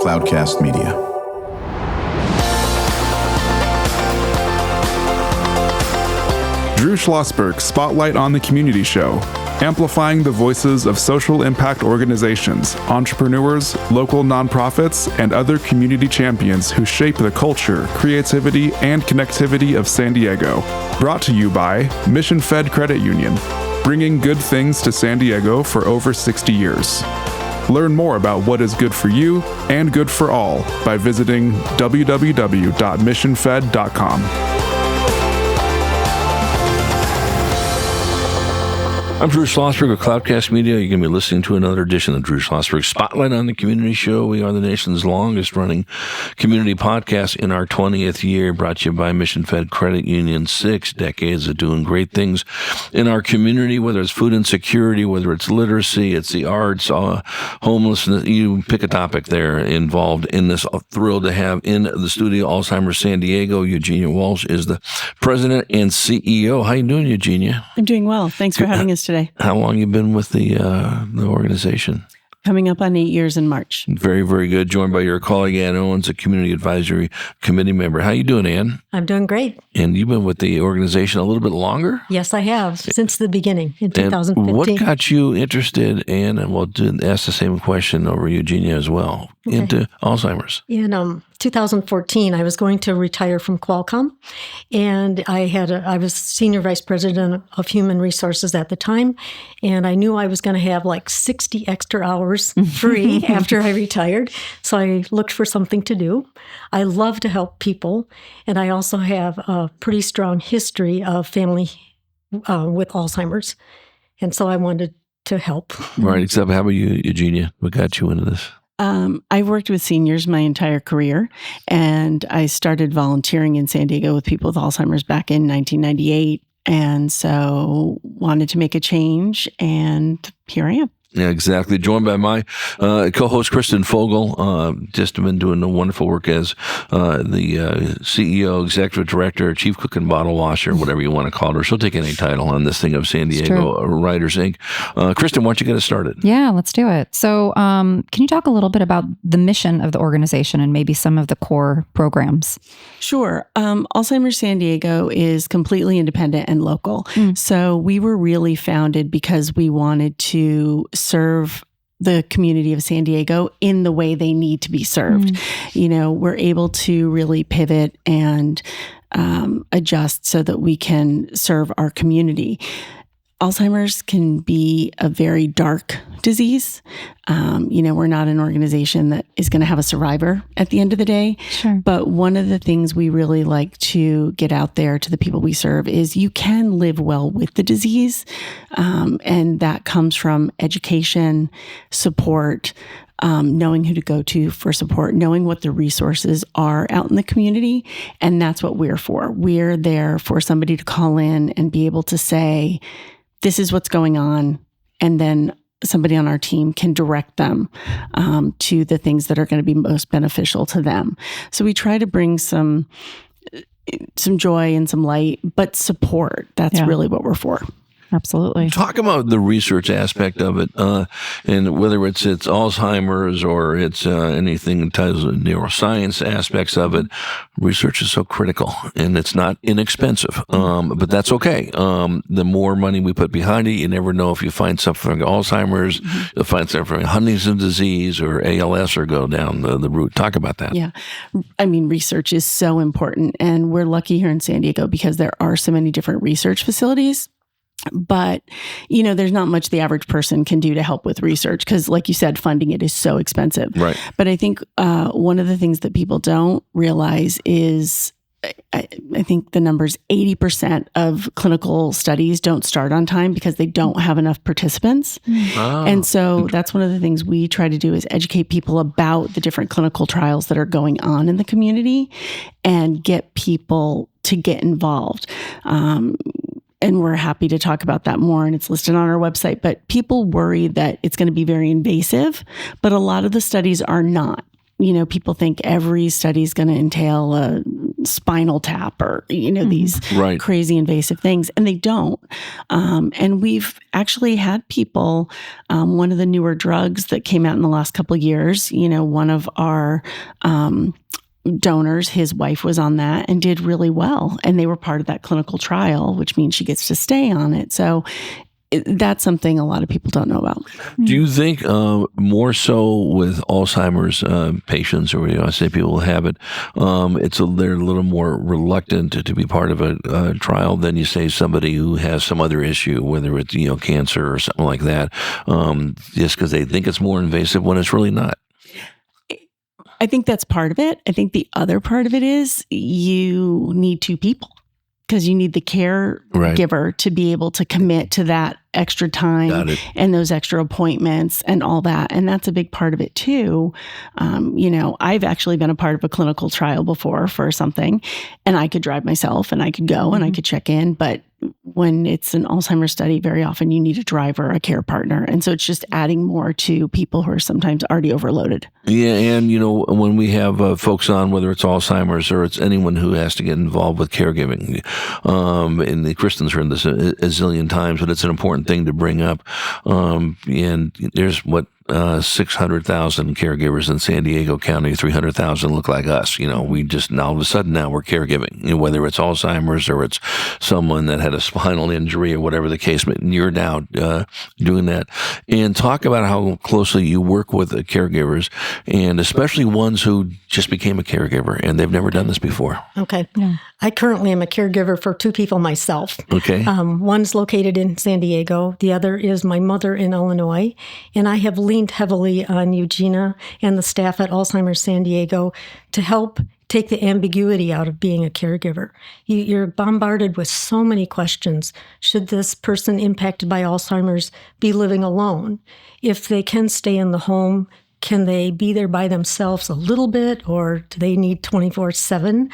Cloudcast Media. Drew Schlosberg Spotlight on the Community Show, amplifying the voices of social impact organizations, entrepreneurs, local nonprofits, and other community champions who shape the culture, creativity, and connectivity of San Diego. Brought to you by Mission Fed Credit Union, bringing good things to San Diego for over 60 years. Learn more about what is good for you and good for all by visiting www.missionfed.com. I'm Drew Schlosberg of Cloudcast Media. You're going to be listening to another edition of Drew Schlosberg Spotlight on the Community Show. We are the nation's longest running community podcast in our 20th year, brought to you by Mission Fed Credit Union. 6 decades of doing great things in our community, whether it's food insecurity, whether it's literacy, it's the arts, homelessness. You pick a topic there involved in this. Thrilled to have in the studio Alzheimer's San Diego. Eugenia Welch is the president and CEO. How you doing, Eugenia? I'm doing well. Thanks for having us today. How long you been with the organization? Coming up on 8 years in March. Very, very good. Joined by your colleague, Ann Owens, a community advisory committee member. How you doing, Ann? I'm doing great. And you've been with the organization a little bit longer? Yes, I have, since the beginning in 2015. And what got you interested, Ann, and we'll ask the same question over Eugenia as well, into Alzheimer's? In 2014, I was going to retire from Qualcomm, and I was senior vice president of human resources at the time, and I knew I was going to have like 60 extra hours free after I retired, so I looked for something to do. I love to help people, and I also have a pretty strong history of family with Alzheimer's, and so I wanted to help. Right, except how about you, Eugenia? What got you into this? I've worked with seniors my entire career, and I started volunteering in San Diego with people with Alzheimer's back in 1998, and so wanted to make a change, and here I am. Yeah, exactly. Joined by my co-host, Kristen Fogel. Just been doing the wonderful work as the CEO, executive director, chief cook and bottle washer, whatever you want to call her. She'll take any title on this thing of San Diego Writers Inc. Kristen, why don't you get us started? Yeah, let's do it. So can you talk a little bit about the mission of the organization and maybe some of the core programs? Sure. Alzheimer's San Diego is completely independent and local. So we were really founded because we wanted to serve the community of San Diego in the way they need to be served. You know, we're able to really pivot and adjust so that we can serve our community. Alzheimer's can be a very dark disease. We're not an organization that is going to have a survivor at the end of the day. Sure. But one of the things we really like to get out there to the people we serve is you can live well with the disease. And that comes from education, support, knowing who to go to for support, knowing what the resources are out in the community. And that's what we're for. We're there for somebody to call in and be able to say, this is what's going on. And then somebody on our team can direct them to the things that are going to be most beneficial to them. So we try to bring some joy and some light, but support. That's really what we're for. Absolutely. Talk about the research aspect of it, and whether it's Alzheimer's or it's anything in terms of neuroscience aspects of it. Research is so critical, and it's not inexpensive, but that's okay. The more money we put behind it, you never know if you find something for Alzheimer's, you'll find something for Huntington's disease or ALS, or go down the route. Talk about that. Yeah. I mean, research is so important, and we're lucky here in San Diego because there are so many different research facilities. But, there's not much the average person can do to help with research because, like you said, funding it is so expensive. Right. But I think one of the things that people don't realize is I think the number's 80% of clinical studies don't start on time because they don't have enough participants. Oh. And so that's one of the things we try to do is educate people about the different clinical trials that are going on in the community and get people to get involved. And we're happy to talk about that more, and it's listed on our website. But people worry that it's going to be very invasive, but a lot of the studies are not. People think every study is going to entail a spinal tap or, these crazy invasive things, and they don't. And we've actually had people, one of the newer drugs that came out in the last couple of years, one of our donors, his wife was on that and did really well. And they were part of that clinical trial, which means she gets to stay on it. So that's something a lot of people don't know about. Do you think more so with Alzheimer's patients, or I say people who have it, they're a little more reluctant to be part of a trial than you say somebody who has some other issue, whether it's cancer or something like that, just because they think it's more invasive when it's really not? I think that's part of it. I think the other part of it is you need two people, because you need the caregiver to be able to commit to that extra time and those extra appointments and all that. And that's a big part of it too. I've actually been a part of a clinical trial before for something, and I could drive myself and I could go and I could check in. But when it's an Alzheimer's study, very often you need a driver, a care partner. And so it's just adding more to people who are sometimes already overloaded. Yeah. And, when we have folks on, whether it's Alzheimer's or it's anyone who has to get involved with caregiving, and Kristen's heard this a zillion times, but it's an important thing to bring up. And there's 600,000 caregivers in San Diego County, 300,000 look like us. We just, all of a sudden now we're caregiving, whether it's Alzheimer's or it's someone that had a spinal injury or whatever the case, but you're now doing that. And talk about how closely you work with the caregivers, and especially ones who just became a caregiver and they've never done this before. Okay. Yeah. I currently am a caregiver for two people myself. Okay. One's located in San Diego. The other is my mother in Illinois. And I have leaned heavily on Eugenia and the staff at Alzheimer's San Diego to help take the ambiguity out of being a caregiver. You're bombarded with so many questions. Should this person impacted by Alzheimer's be living alone? If they can stay in the home, can they be there by themselves a little bit, or do they need 24/7?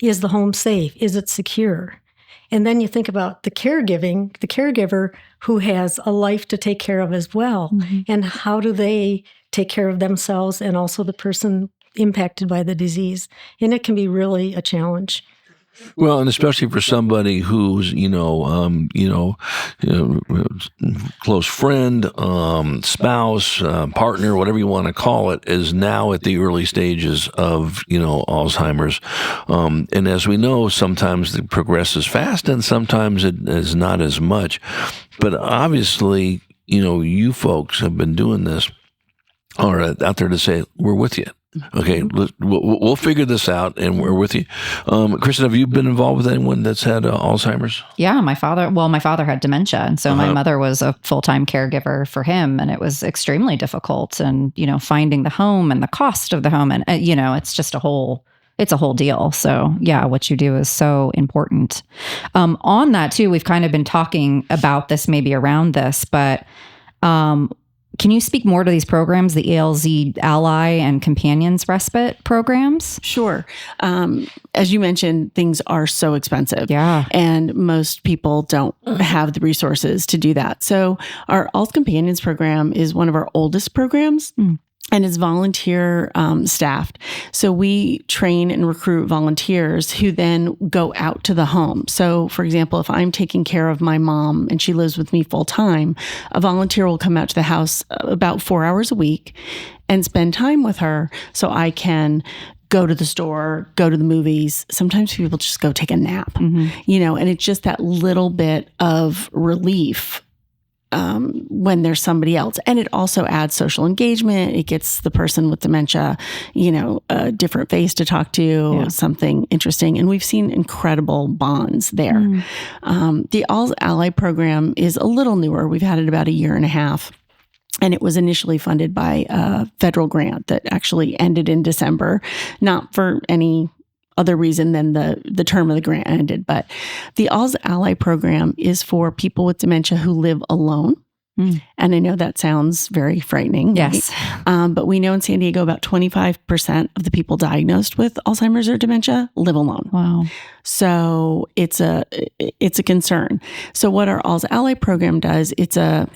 Is the home safe? Is it secure? And then you think about the caregiver who has a life to take care of as well. And how do they take care of themselves and also the person impacted by the disease? And it can be really a challenge. Well, and especially for somebody who's, close friend, spouse, partner, whatever you want to call it, is now at the early stages of, Alzheimer's. And as we know, sometimes it progresses fast and sometimes it is not as much. But obviously, you folks have been doing this, are out there to say, we're with you. Okay, we'll figure this out, and we're with you. Kristen, have you been involved with anyone that's had Alzheimer's? Yeah, my father had dementia, and so my mother was a full-time caregiver for him, and it was extremely difficult. And finding the home and the cost of the home, and it's just a whole deal. So yeah, what you do is so important. On that too, we've kind of been talking about this, maybe around this, but can you speak more to these programs, the ALZ Ally and Companions Respite programs? Sure. As you mentioned, things are so expensive. Yeah. And most people don't have the resources to do that. So our ALZ Companions program is one of our oldest programs. And it's volunteer staffed. So we train and recruit volunteers who then go out to the home. So for example, if I'm taking care of my mom and she lives with me full time, a volunteer will come out to the house about 4 hours a week and spend time with her so I can go to the store, go to the movies. Sometimes people just go take a nap, and it's just that little bit of relief when there's somebody else. And it also adds social engagement. It gets the person with dementia, a different face to talk to, something interesting. And we've seen incredible bonds there. The ALZ Ally program is a little newer. We've had it about a year and a half. And it was initially funded by a federal grant that actually ended in December, not for any other reason than the term of the grant ended. But the ALZ Ally program is for people with dementia who live alone. And I know that sounds very frightening. Yes. Right? But we know in San Diego about 25% of the people diagnosed with Alzheimer's or dementia live alone. Wow. So it's a concern. So what our ALZ Ally program does, it's a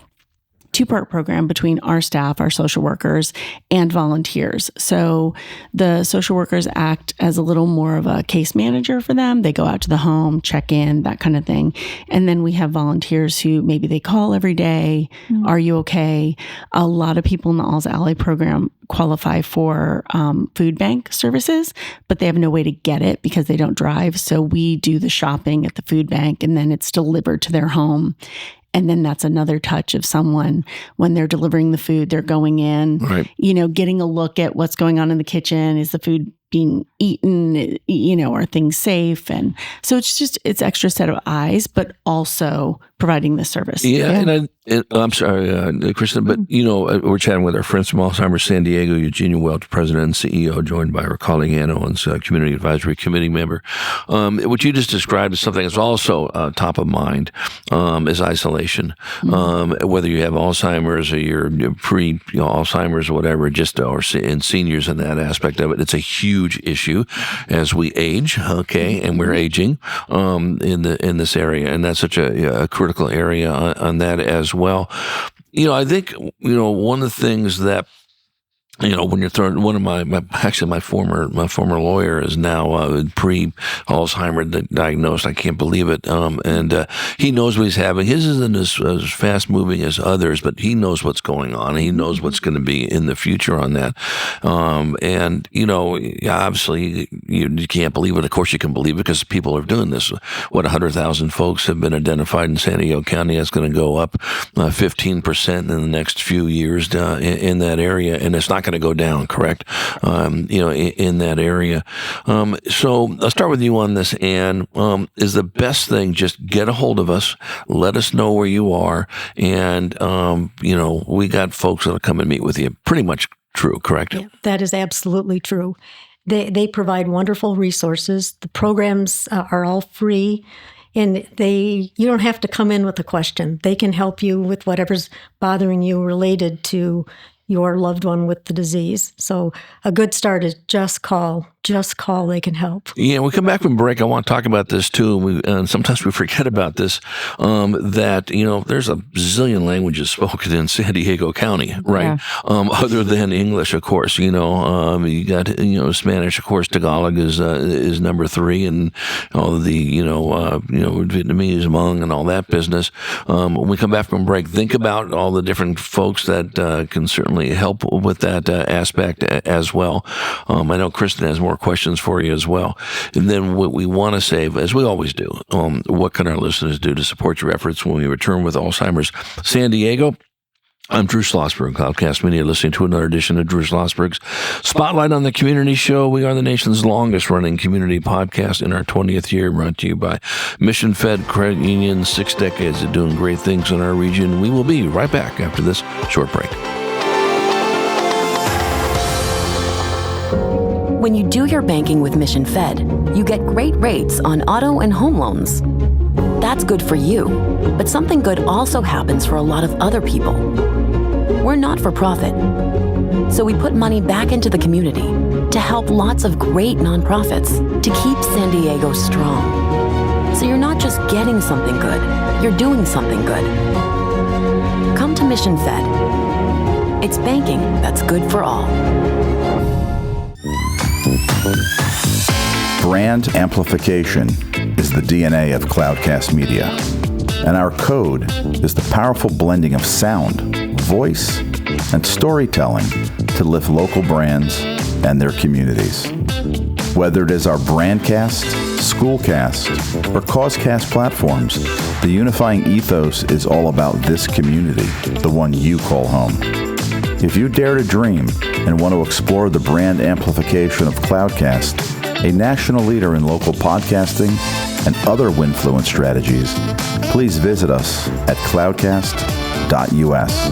two-part program between our staff, our social workers, and volunteers. So the social workers act as a little more of a case manager for them. They go out to the home, check in, that kind of thing. And then we have volunteers who maybe they call every day. Are you okay? A lot of people in the Alz Ally program qualify for food bank services, but they have no way to get it because they don't drive. So we do the shopping at the food bank, and then it's delivered to their home. And then that's another touch of someone when they're delivering the food, they're going in, Right. Getting a look at what's going on in the kitchen. Is the food being eaten? Are things safe? And so it's extra set of eyes, but also providing the service. Yeah. And I'm sorry, Kristen, but we're chatting with our friends from Alzheimer's San Diego, Eugenia Welch, President and CEO, joined by our colleague Ann Owens, Community Advisory Committee member. What you just described is something that's also top of mind, is isolation. Whether you have Alzheimer's or you're pre-Alzheimer's or whatever, and seniors in that aspect of it, it's a huge issue as we age, and we're aging in this area, and that's such a critical area on that as well. I think one of the things that when you're throwing one of my former lawyer is now pre-Alzheimer diagnosed. I can't believe it. And he knows what he's having. His isn't as fast moving as others, but he knows what's going on. He knows what's going to be in the future on that. And obviously you can't believe it. Of course you can believe it because people are doing this. 100,000 folks have been identified in San Diego County. That's going to go up 15% in the next few years in that area, and it's not going to go down, correct? In that area. So I'll start with you on this, Ann. Is the best thing just get a hold of us, let us know where you are, and we got folks that'll come and meet with you. Pretty much true, correct? Yeah, that is absolutely true. They provide wonderful resources. The programs are all free. And you don't have to come in with a question. They can help you with whatever's bothering you related to your loved one with the disease. So a good start is just call. Just call. They can help. Yeah, we come back from break. I want to talk about this too. And sometimes we forget about this, that, there's a zillion languages spoken in San Diego County, right? Yeah. Other than English, of course. You got, Spanish, of course. Tagalog is number 3, and all the, Vietnamese, Hmong, and all that business. When we come back from break, think about all the different folks that can certainly help with that aspect as well. I know Kristen has more questions for you as well. And then what we want to say, as we always do, what can our listeners do to support your efforts when we return with Alzheimer's San Diego? I'm Drew Schlosberg, Cloudcast Media, listening to another edition of Drew Schlosberg's Spotlight on the Community Show. We are the nation's longest-running community podcast in our 20th year, brought to you by Mission-Fed Credit Union, 6 decades of doing great things in our region. We will be right back after this short break. When you do your banking with Mission Fed, you get great rates on auto and home loans. That's good for you, but something good also happens for a lot of other people. We're not for profit, so we put money back into the community to help lots of great nonprofits to keep San Diego strong. So you're not just getting something good, you're doing something good. Come to Mission Fed. It's banking that's good for all. Brand amplification is the DNA of Cloudcast Media, and our code is the powerful blending of sound, voice, and storytelling to lift local brands and their communities. Whether it is our Brandcast, Schoolcast, or Causecast platforms, the unifying ethos is all about this community, the one you call home. If you dare to dream and want to explore the brand amplification of Cloudcast, a national leader in local podcasting and other Winfluence strategies, please visit us at cloudcast.us.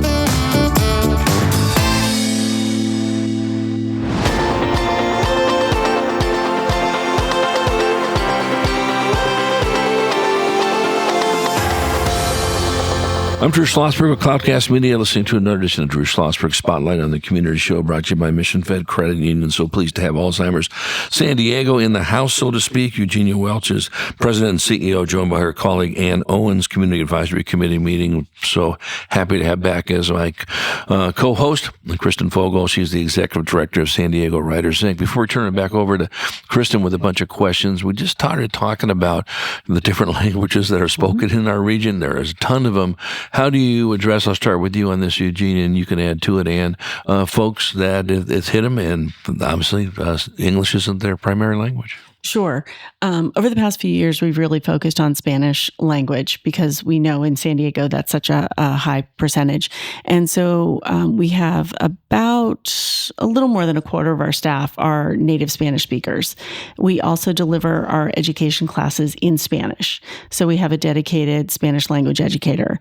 I'm Drew Schlosberg with Cloudcast Media, listening to another edition of Drew Schlosberg Spotlight on the Community Show, brought to you by Mission Fed Credit Union. So pleased to have Alzheimer's San Diego in the house, so to speak. Eugenia Welch is president and CEO, joined by her colleague Ann Owens, Community Advisory Committee meeting. So happy to have back as my co-host, Kristen Fogel. She's the executive director of San Diego Writers Inc. Before we turn it back over to Kristen with a bunch of questions, we just started talking about the different languages that are spoken in our region. There is a ton of them. How do you address, I'll start with you on this, Eugenia, and you can add to it, Ann, folks that it's hit them, and obviously English isn't their primary language? Sure. Over the past few years, we've really focused on Spanish language because we know in San Diego that's such a high percentage. And so we have about a little more than a quarter of our staff are native Spanish speakers. We also deliver our education classes in Spanish. So we have a dedicated Spanish language educator.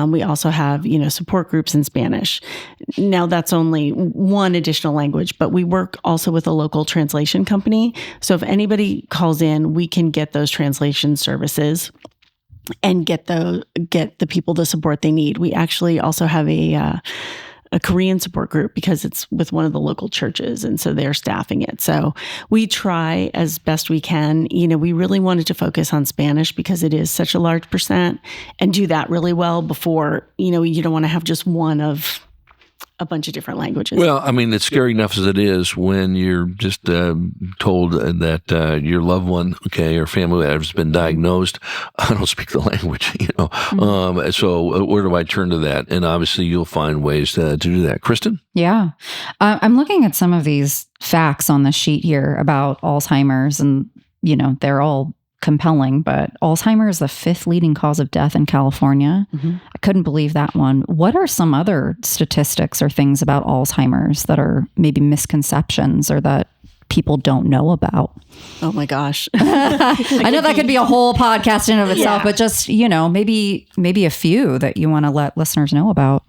We also have, support groups in Spanish. Now that's only one additional language, but we work also with a local translation company. So if anybody calls in, we can get those translation services and get the people the support they need. We actually also have a Korean support group because it's with one of the local churches, and so they're staffing it. So we try as best we can. We really wanted to focus on Spanish because it is such a large percent, and do that really well before, you don't want to have just one of a bunch of different languages. Well, I mean, it's scary enough as it is when you're just told that your loved one, or family has been diagnosed. I don't speak the language, Mm-hmm. So where do I turn to that? And obviously you'll find ways to do that. Kristen? Yeah. I'm looking at some of these facts on the sheet here about Alzheimer's, and, they're all compelling, but Alzheimer is the 5th leading cause of death in California. Mm-hmm. I couldn't believe that one. What are some other statistics or things about Alzheimer's that are maybe misconceptions or that people don't know about? Oh my gosh. I know that could be a whole podcast in of itself, but just, maybe a few that you want to let listeners know about.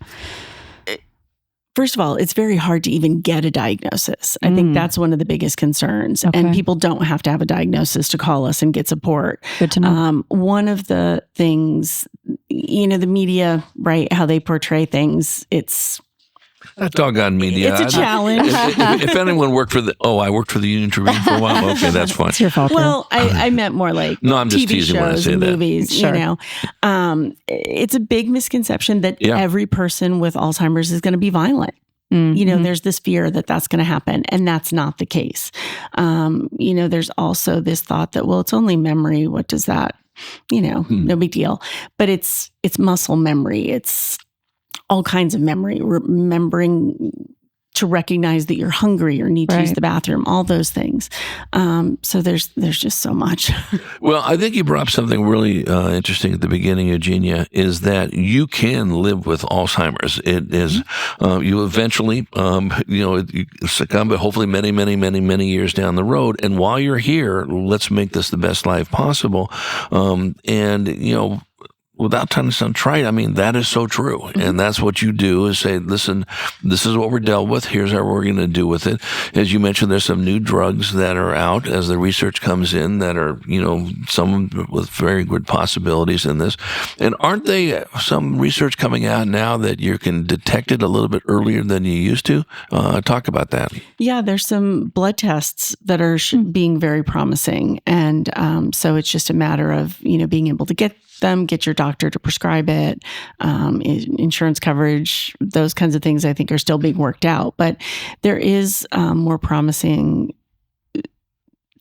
First of all, it's very hard to even get a diagnosis. I think that's one of the biggest concerns. Okay. And people don't have to have a diagnosis to call us and get support. Good to know. One of the things, the media, right, how they portray things, it's... That doggone media. It's a challenge. If anyone worked for I worked for the Union Tribune for a while. Okay, that's fine. It's your fault. Well, I meant more like I'm just TV teasing when I shows, say that. movies, Sure. It's a big misconception that every person with Alzheimer's is going to be violent. Mm-hmm. There's this fear that that's going to happen, and that's not the case. There's also this thought that, well, it's only memory. What does that, no big deal. But it's muscle memory. It's all kinds of memory, remembering to recognize that you're hungry or need to use the bathroom, all those things. So there's just so much. Well, I think you brought up something really interesting at the beginning, Eugenia, is that you can live with Alzheimer's. It is, you eventually, you succumb, but hopefully many, many, many, many years down the road. And while you're here, let's make this the best life possible. Without trying to sound trite, I mean, that is so true. Mm-hmm. And that's what you do is say, listen, this is what we're dealt with. Here's how we're going to do with it. As you mentioned, there's some new drugs that are out as the research comes in that are, some with very good possibilities in this. And aren't they some research coming out now that you can detect it a little bit earlier than you used to? Talk about that. Yeah, there's some blood tests that are being very promising. And so it's just a matter of, being able to get your doctor to prescribe it, insurance coverage, those kinds of things I think are still being worked out. But there is more promising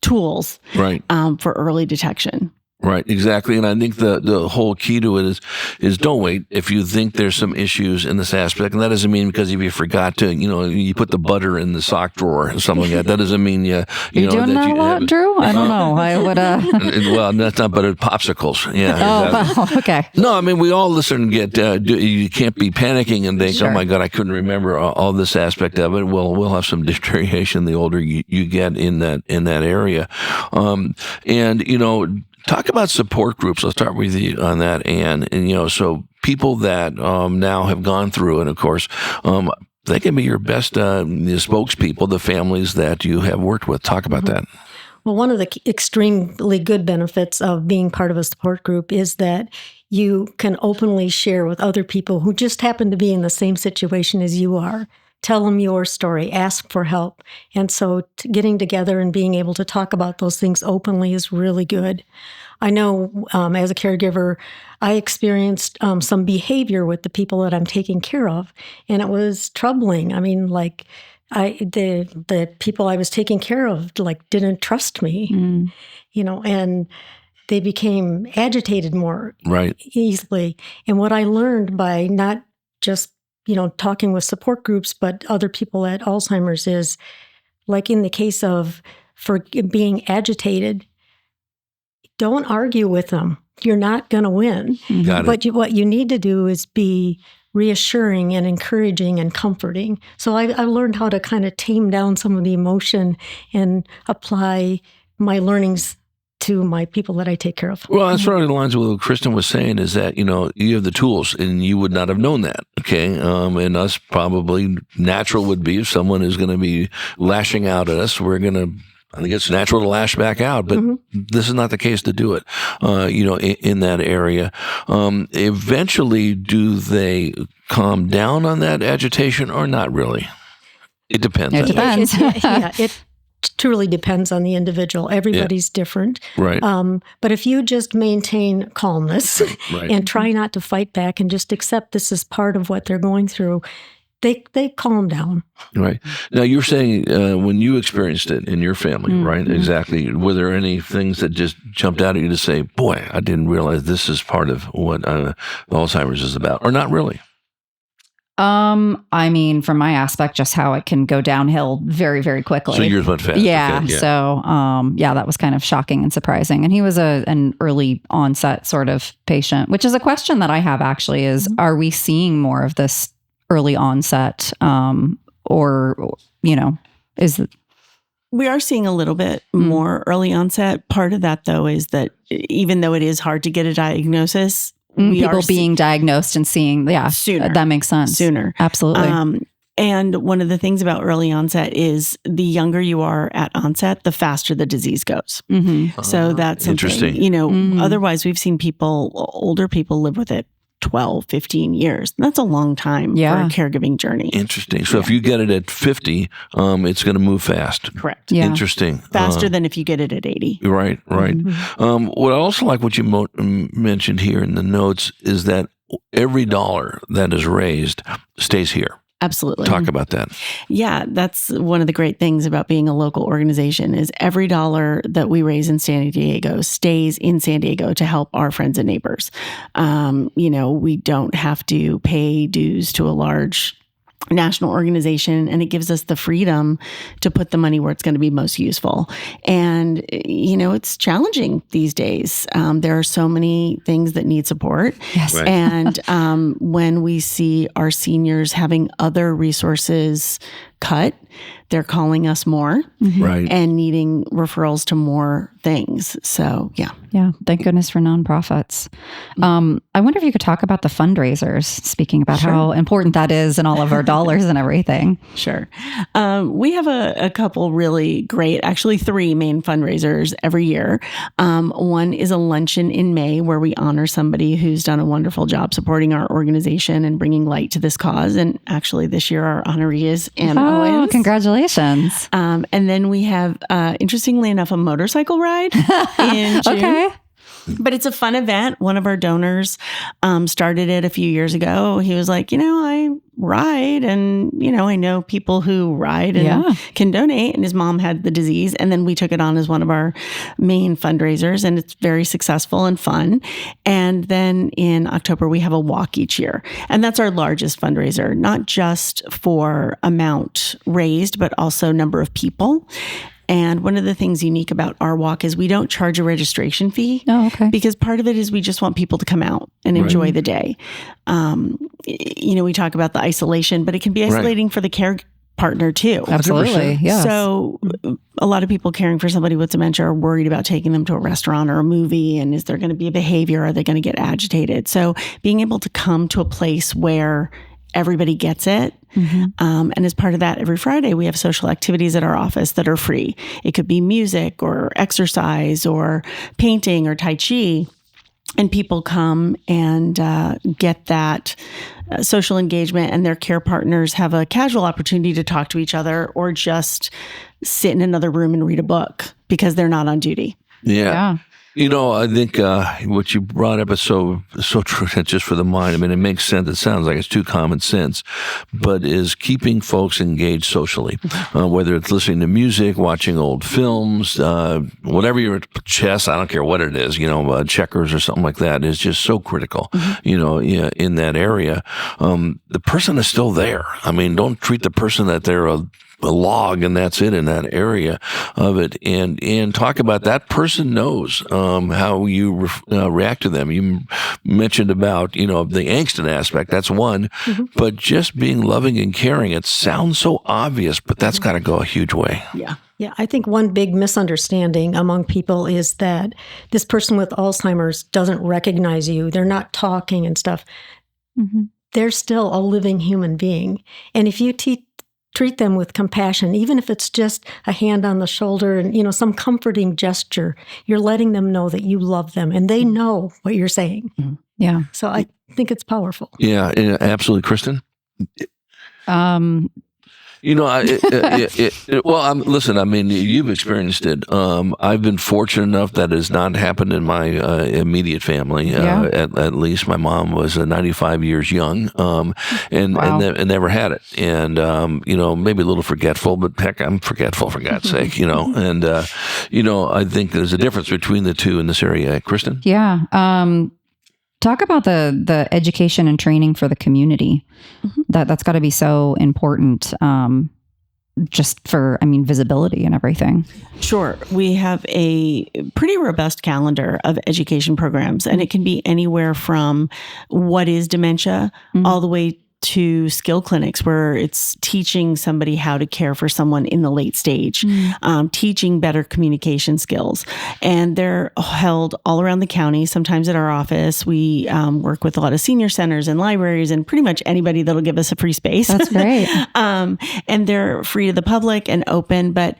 tools for early detection. Right, exactly. And I think the whole key to it is don't wait. If you think there's some issues in this aspect, and that doesn't mean because if you forgot to, you put the butter in the sock drawer or something like that, that doesn't mean you're doing that a lot, Drew? I don't know. I would. Well, that's not butter, popsicles. Yeah. Oh, well, okay. No, I mean, we all listen and get, you can't be panicking and think, oh my God, I couldn't remember all this aspect of it. Well, we'll have some deterioration the older you get in that area. Talk about support groups. Let's start with you on that, Ann. And, so people that now have gone through, and of course, they can be your best spokespeople, the families that you have worked with. Talk about that. Well, one of the extremely good benefits of being part of a support group is that you can openly share with other people who just happen to be in the same situation as you are. Tell them your story, ask for help. And so getting together and being able to talk about those things openly is really good. I know as a caregiver, I experienced some behavior with the people that I'm taking care of, and it was troubling. I mean, like the people I was taking care of didn't trust me, and they became agitated more easily. And what I learned by not just talking with support groups, but other people at Alzheimer's is, like in the case of for being agitated, don't argue with them. You're not going to win. But what you need to do is be reassuring and encouraging and comforting. So I learned how to kind of tame down some of the emotion and apply my learnings to my people that I take care of. Well, that's sort of the lines of what Kristen was saying, is that, you have the tools and you would not have known that. Okay. And us probably natural would be if someone is going to be lashing out at us, I think it's natural to lash back out, but this is not the case to do it, in that area. Eventually, do they calm down on that agitation or not really? It depends. It depends. It truly depends on the individual. Everybody's different. Right. But if you just maintain calmness and try not to fight back and just accept this is part of what they're going through, they calm down. Right. Now, you're saying when you experienced it in your family, right? Exactly. Were there any things that just jumped out at you to say, boy, I didn't realize this is part of what Alzheimer's is about, or not really? I mean, from my aspect, just how it can go downhill very, very quickly. So yours went fast. Yeah. Okay, yeah. So, that was kind of shocking and surprising. And he was an early onset sort of patient, which is a question that I have actually is, are we seeing more of this early onset, is it? We are seeing a little bit more early onset. Part of that, though, is that even though it is hard to get a diagnosis, people being diagnosed and seeing, sooner. That makes sense. Sooner. Absolutely. And one of the things about early onset is the younger you are at onset, the faster the disease goes. So that's something, interesting. Otherwise we've seen older people live with it 12, 15 years. That's a long time for a caregiving journey. Interesting. So if you get it at 50, it's going to move fast. Correct. Yeah. Interesting. Faster than if you get it at 80. Right. What I also like what you mentioned here in the notes is that every dollar that is raised stays here. Absolutely. Talk about that. Yeah, that's one of the great things about being a local organization is every dollar that we raise in San Diego stays in San Diego to help our friends and neighbors. We don't have to pay dues to a large national organization, and it gives us the freedom to put the money where it's going to be most useful. And, it's challenging these days. There are so many things that need support. Yes. Right. And when we see our seniors having other resources cut, they're calling us more Right. and needing referrals to more things. So, yeah. Yeah. Thank goodness for nonprofits. I wonder if you could talk about the fundraisers, speaking about how important that is and all of our dollars and everything. Sure. We have a couple really great, actually 3 main fundraisers every year. One is a luncheon in May where we honor somebody who's done a wonderful job supporting our organization and bringing light to this cause. And actually this year our honoree is Ann Owens. Congratulations. And then we have, interestingly enough, a motorcycle ride in June. Okay. But it's a fun event. One of our donors started it a few years ago. He was like, I ride and, I know people who ride and can donate. And his mom had the disease. And then we took it on as one of our main fundraisers, and it's very successful and fun. And then in October, we have a walk each year. And that's our largest fundraiser, not just for amount raised, but also number of people. And one of the things unique about our walk is we don't charge a registration fee. Oh, okay. Because part of it is we just want people to come out and enjoy the day. We talk about the isolation, but it can be isolating for the care partner too. Absolutely. Yeah. So a lot of people caring for somebody with dementia are worried about taking them to a restaurant or a movie. And is there going to be a behavior? Are they going to get agitated? So being able to come to a place where everybody gets it. And as part of that, every Friday, we have social activities at our office that are free. It could be music or exercise or painting or Tai Chi. And people come and get that social engagement, and their care partners have a casual opportunity to talk to each other or just sit in another room and read a book because they're not on duty. Yeah. You know, I think what you brought up is so true, just for the mind. I mean, it makes sense. It sounds like it's too common sense, but is keeping folks engaged socially, whether it's listening to music, watching old films, whatever you're chess, I don't care what it is, checkers or something like that, is just so critical, in that area. The person is still there. I mean, don't treat the person that they're a log and that's it in that area of it, and talk about that person knows how you react to them. You mentioned about the angsty aspect, that's one, but just being loving and caring, it sounds so obvious, but that's got to go a huge way. Yeah, I think one big misunderstanding among people is that this person with Alzheimer's doesn't recognize you. They're not talking and stuff. They're still a living human being, and if you treat them with compassion, even if it's just a hand on the shoulder and, some comforting gesture, you're letting them know that you love them and they know what you're saying. Yeah. So I think it's powerful. Yeah, absolutely. Kristen? Listen, I mean, you've experienced it. I've been fortunate enough that it has not happened in my immediate family. At least my mom was 95 years young, and never had it. And, maybe a little forgetful, but heck, I'm forgetful for God's sake, And, I think there's a difference between the two in this area. Kristen? Yeah. Talk about the education and training for the community. That's got to be so important, just for, visibility and everything. Sure. We have a pretty robust calendar of education programs, and it can be anywhere from what is dementia all the way to skill clinics, where it's teaching somebody how to care for someone in the late stage, teaching better communication skills. And they're held all around the county, sometimes at our office. We work with a lot of senior centers and libraries and pretty much anybody that'll give us a free space. That's great. And they're free to the public and open, but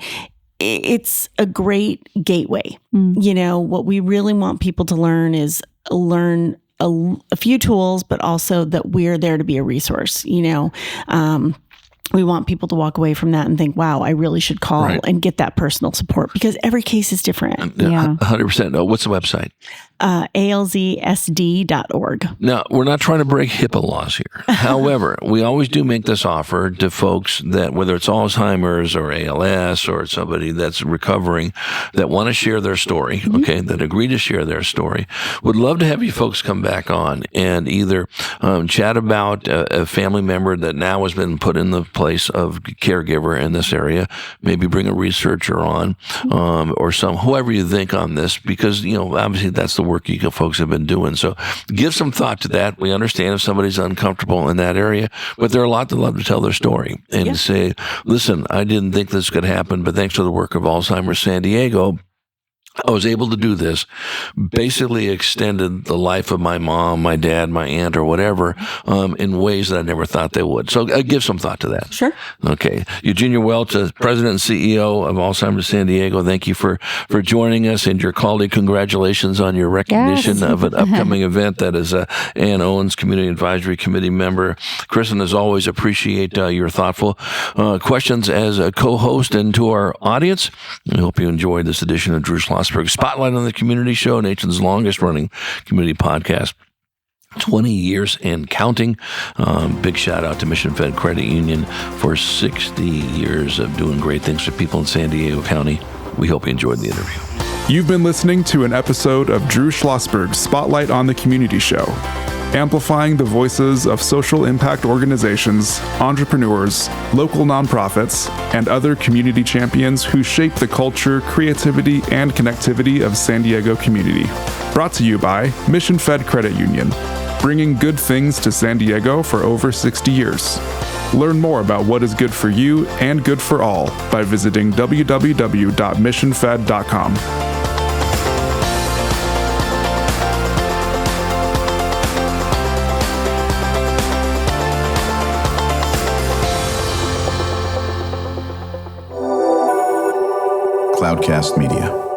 it's a great gateway. What we really want people to learn is a few tools, but also that we're there to be a resource. We want people to walk away from that and think, wow, I really should call and get that personal support, because every case is different. 100%. What's the website? alzsd.org. Now, we're not trying to break HIPAA laws here. However, we always do make this offer to folks that, whether it's Alzheimer's or ALS or somebody that's recovering, that want to share their story, that agree to share their story, would love to have you folks come back on and either chat about a family member that now has been put in the place of caregiver in this area, maybe bring a researcher on, or whoever you think on this, because, obviously that's the work you folks have been doing. So give some thought to that. We understand if somebody's uncomfortable in that area, but there are a lot that love to tell their story and say, listen, I didn't think this could happen, but thanks to the work of Alzheimer's San Diego, I was able to do this, basically extended the life of my mom, my dad, my aunt, or whatever, in ways that I never thought they would. So give some thought to that. Sure. Okay. Eugenia Welch, President and CEO of Alzheimer's San Diego, thank you for joining us, and your colleague, congratulations on your recognition of an upcoming event that is Ann Owens, Community Advisory Committee member. Kristen, as always, appreciate your thoughtful questions as a co-host, and to our audience, I hope you enjoyed this edition of Drew Schlosberg Spotlight on the Community Show, nation's longest running community podcast. 20 years and counting. Big shout out to Mission Fed Credit Union for 60 years of doing great things for people in San Diego County. We hope you enjoyed the interview. You've been listening to an episode of Drew Schlosberg's Spotlight on the Community Show, amplifying the voices of social impact organizations, entrepreneurs, local nonprofits, and other community champions who shape the culture, creativity, and connectivity of San Diego community. Brought to you by Mission Fed Credit Union, bringing good things to San Diego for over 60 years. Learn more about what is good for you and good for all by visiting www.missionfed.com. Cloudcast Media.